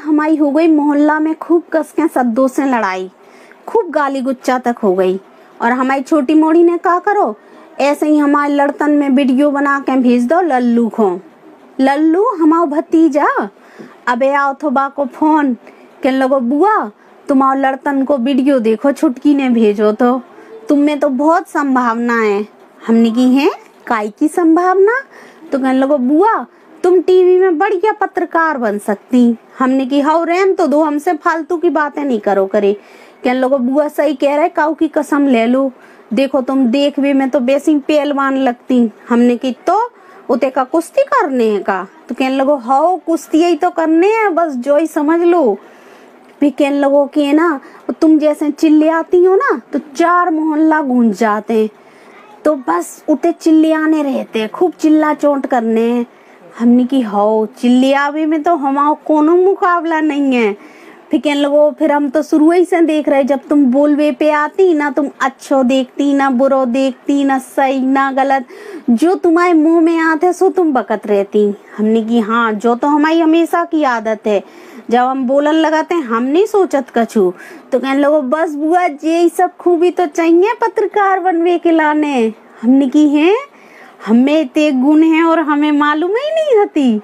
हमारी हो गई मोहल्ला में खूब कस के सद्दों से लड़ाई, खूब गाली गुच्चा तक हो गई। और हमारी छोटी मोड़ी ने कहा करो, ऐसे ही हमारे लड़तन में वीडियो बना के भेज दो लल्लू को। लल्लू हमारा भतीजा अबे आओ तो बा को फोन के लगो, बुआ तुम्हारे लड़तन को वीडियो देखो, छुटकी ने भेजो तो तुम में तो बहुत संभावना है। हमने की है काई की संभावना? तो कहने लगो, बुआ तुम टीवी में बढ़िया पत्रकार बन सकती। हमने की हाउ रहन तो दो, हमसे फालतू की बातें नहीं करो करे। कहने लगो, बुआ सही कह रहे, काऊ की कसम ले लो, देखो तुम देखवे में तो बेसी पहलवान लगती। हमने की तो उते का कुश्ती करने है का? तो कहने लगो, हाउ कुश्ती ही तो करने है, बस जो ही समझ लो। भी कहने लगो कि ना तुम जैसे चिल्ले आती हो ना तो 4 मोहल्ला गूंज जाते हैं, तो बस उते चिल्ले आने रहते हैं, खूब चिल्ला चोट करने हैं। हमने की हाउ चिल्ले आवे में तो हमारा कोनो मुकाबला नहीं है। फिर कहने लगो, फिर हम तो शुरू ही से देख रहे, जब तुम बोलवे पे आती ना तुम अच्छो देखती ना बुरो देखती, ना सही ना गलत, जो तुम्हारे मुंह में आते सो तुम बकत रहती। हमने की हाँ, जो तो हमारी हमेशा की आदत है, जब हम बोलन लगाते हैं हम नहीं सोचत कछु। तो कहने लगो, बस बुआ ये सब खूबी तो चाहिए पत्रकार बनवे के लाने। हमने की है हमें इतने गुण हैं और हमें मालूम ही नहीं होती।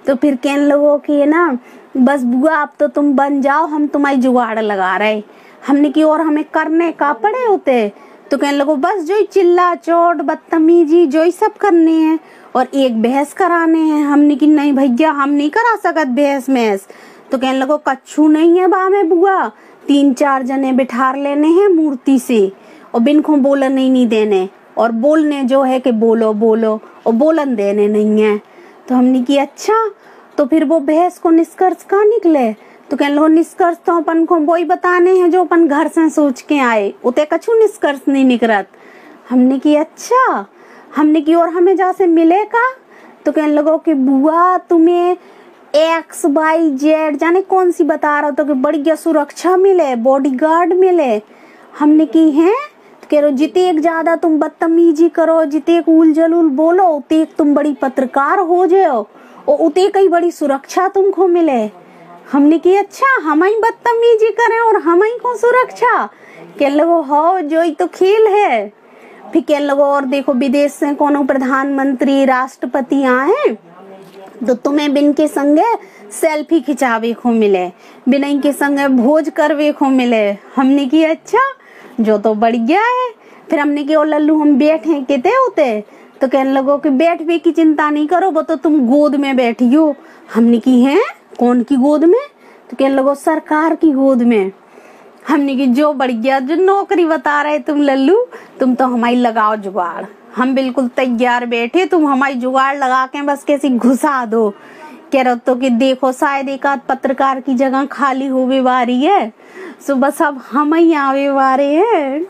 तो फिर कहने लगो कि ना बस बुआ अब तो तुम बन जाओ, हम तुम्हारी जुगाड़ लगा रहे। हमने की और हमें करने का पड़े होते। तो कहने लगो, बस जो चिल्ला चोट बदतमीजी जो ही सब करने हैं और एक बहस कराने हैं। हमने की नहीं भैया हम नहीं करा सकत बहस महस। तो कहने लगो, कच्छू नहीं है बा में बुआ, 3-4 जने बिठार लेने हैं मूर्ति से और बिन को बोलन नहीं देने, और बोलने जो है कि बोलो बोलो और बोलन देने नहीं है। तो हमने की अच्छा, तो फिर वो बहस को निष्कर्ष कहाँ निकले? तो कहने लो, निष्कर्ष तो अपन को वही बताने हैं जो अपन घर से सोच के आए, उते कछु निष्कर्ष नहीं निकलत। हमने की अच्छा, हमने की और हमें जहाँ से मिलेगा? तो कहने लगो कि बुआ तुम्हें XYZ जाने कौन सी बता रहा हो, तो कि बढ़िया सुरक्षा मिले, बॉडीगार्ड मिले। हमने की है कह रहे जिते ज्यादा तुम बदतमीजी करो, जिते उल जलूल बोलो, उते तुम बड़ी पत्रकार हो जाओ और उते कई बड़ी सुरक्षा तुमको मिले। हमने की अच्छा, हम ही बदतमीजी करें और हम ही को सुरक्षा? कह लगो हो जो ही तो खेल है। फिर कह लगो, और देखो विदेश से कोनो प्रधानमंत्री राष्ट्रपति आए तो तुम्हें बिन के संगे सेल्फी खिंचावे को मिले, बिन के संगे भोज करवे को मिले। हमने की अच्छा, जो तो बढ़िया है। फिर हमने की, और लल्लू हम बैठे किते होते? तो कहने लगो कि बैठवे की चिंता नहीं करो, वो तो तुम गोद में बैठी हो। हमने की है कौन की गोद में? तो कहने लगो सरकार की गोद में। हमने की जो बढ़िया, जो नौकरी बता रहे तुम लल्लू, तुम तो हमारी लगाओ जुगाड़, हम बिल्कुल तैयार बैठे, तुम हमारी जुगाड़ लगा के बस कैसी घुसा दो। कह रहे तो कि देखो शायद एक आध पत्रकार की जगह खाली होवे वारी है, सो बस अब हम ही आवे वारे हैं।